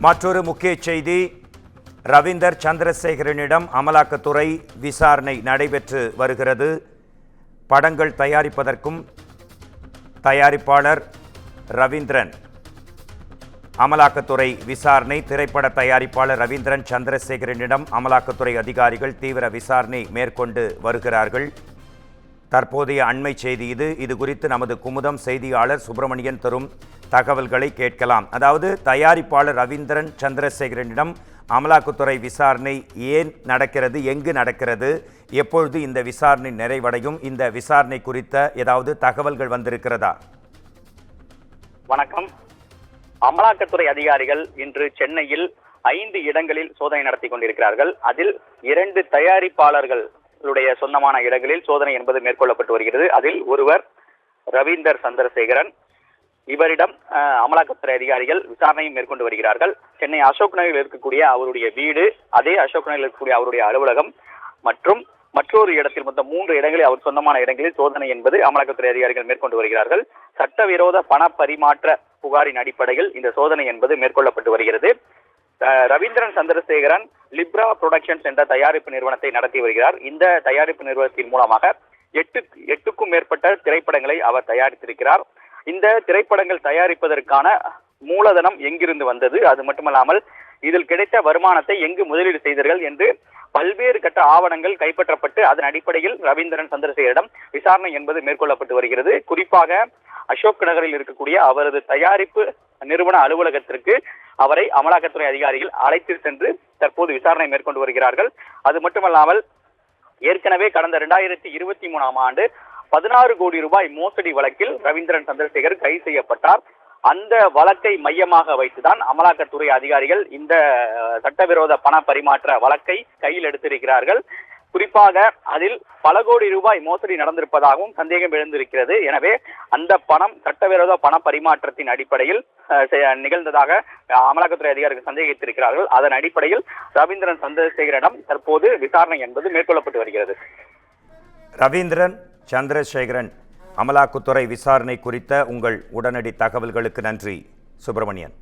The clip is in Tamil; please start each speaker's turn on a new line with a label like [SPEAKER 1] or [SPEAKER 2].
[SPEAKER 1] மற்றொரு முக்கிய செய்தி, ரவீந்தர் சந்திரசேகரனிடம் அமலாக்கத்துறை விசாரணை நடைபெற்று வருகிறது. படங்கள் தயாரிப்பதற்கும் தயாரிப்பாளர் ரவீந்திரன் அமலாக்கத்துறை விசாரணை. திரைப்பட தயாரிப்பாளர் ரவீந்திரன் சந்திரசேகரனிடம் அமலாக்கத்துறை அதிகாரிகள் தீவிர விசாரணை மேற்கொண்டு வருகிறார்கள். தற்போதைய அண்மை செய்தி இது குறித்து நமது குமுதம் செய்தியாளர் சுப்பிரமணியன் தரும் தகவல்களை கேட்கலாம். அதாவது, தயாரிப்பாளர் ரவீந்திரன் சந்திரசேகரனிடம் அமலாக்கத்துறை விசாரணை ஏன் நடக்கிறது, எங்கு நடக்கிறது, எப்பொழுது இந்த விசாரணை நிறைவடையும், இந்த விசாரணை குறித்த ஏதாவது தகவல்கள் வந்திருக்கிறதா?
[SPEAKER 2] வணக்கம். அமலாக்கத்துறை அதிகாரிகள் இன்று சென்னையில் 5 இடங்களில் சோதனை நடத்தி கொண்டிருக்கிறார்கள். அதில் 2 தயாரிப்பாளர்களுடைய சொந்தமான இடங்களில் சோதனை என்பது மேற்கொள்ளப்பட்டு வருகிறது. அதில் ஒருவர் ரவீந்தர் சந்திரசேகரன். இவரிடம் அமலாக்கத்துறை அதிகாரிகள் விசாரணையும் மேற்கொண்டு வருகிறார்கள். சென்னை அசோக் நகரில் இருக்கக்கூடிய அவருடைய வீடு, அதே அசோக் நகரில் இருக்கக்கூடிய அவருடைய அலுவலகம் மற்றும் மற்றொரு இடத்தில் மொத்தம் 3 இடங்களில் அவர் சொந்தமான இடங்களில் சோதனை என்பது அமலாக்கத்துறை அதிகாரிகள் மேற்கொண்டு வருகிறார்கள். சட்டவிரோத பண பரிமாற்ற புகாரின் அடிப்படையில் இந்த சோதனை என்பது மேற்கொள்ளப்பட்டு வருகிறது. ரவீந்திரன் சந்திரசேகரன் லிப்ரா புரொடக்ஷன்ஸ் என்ற தயாரிப்பு நிறுவனத்தை நடத்தி வருகிறார். இந்த தயாரிப்பு நிறுவனத்தின் மூலமாக 8க்கும் மேற்பட்ட திரைப்படங்களை அவர் தயாரித்திருக்கிறார். இந்த திரைப்படங்கள் தயாரிப்பதற்கான மூலதனம் எங்கிருந்து வந்தது, அது மட்டுமல்லாமல் இதில் கிடைத்த வருமானத்தை எங்கு முதலீடு செய்தீர்கள் என்று பல்வேறு கட்ட ஆவணங்கள் கைப்பற்றப்பட்டு அதன் அடிப்படையில் ரவீந்திரன் சந்திரசேகரிடம் விசாரணை என்பது மேற்கொள்ளப்பட்டு வருகிறது. குறிப்பாக அசோக் நகரில் இருக்கக்கூடிய அவரது தயாரிப்பு நிறுவன அலுவலகத்திற்கு அவரை அமலாக்கத்துறை அதிகாரிகள் அழைத்து சென்று தற்போது விசாரணை மேற்கொண்டு வருகிறார்கள். அது மட்டுமல்லாமல் ஏற்கனவே கடந்த 2023ஆம் ஆண்டு 16 கோடி ரூபாய் மோசடி வழக்கில் ரவீந்திரன் சந்திரசேகர் கைது செய்யப்பட்டார். அந்த வழக்கை மையமாக வைத்துதான் அமலாக்கத்துறை அதிகாரிகள் இந்த சட்டவிரோத பண பரிமாற்ற வழக்கை கையில் எடுத்திருக்கிறார்கள். குறிப்பாக அதில் பல கோடி ரூபாய் மோசடி நடந்திருப்பதாகவும் சந்தேகம் எழுந்திருக்கிறது. எனவே அந்த பணம் சட்டவிரோத பண பரிமாற்றத்தின் அடிப்படையில் நிகழ்ந்ததாக அமலாக்கத்துறை அதிகாரிகள் சந்தேகித்திருக்கிறார்கள். அதன் அடிப்படையில் ரவீந்திரன் சந்திரசேகரிடம் தற்போது விசாரணை என்பது மேற்கொள்ளப்பட்டு வருகிறது.
[SPEAKER 1] ரவீந்திரன் சந்திரசேகரன் அமலாக்கத்துறை விசாரணை குறித்த உங்கள் உடனடி தகவல்களுக்கு நன்றி சுப்பிரமணியன்.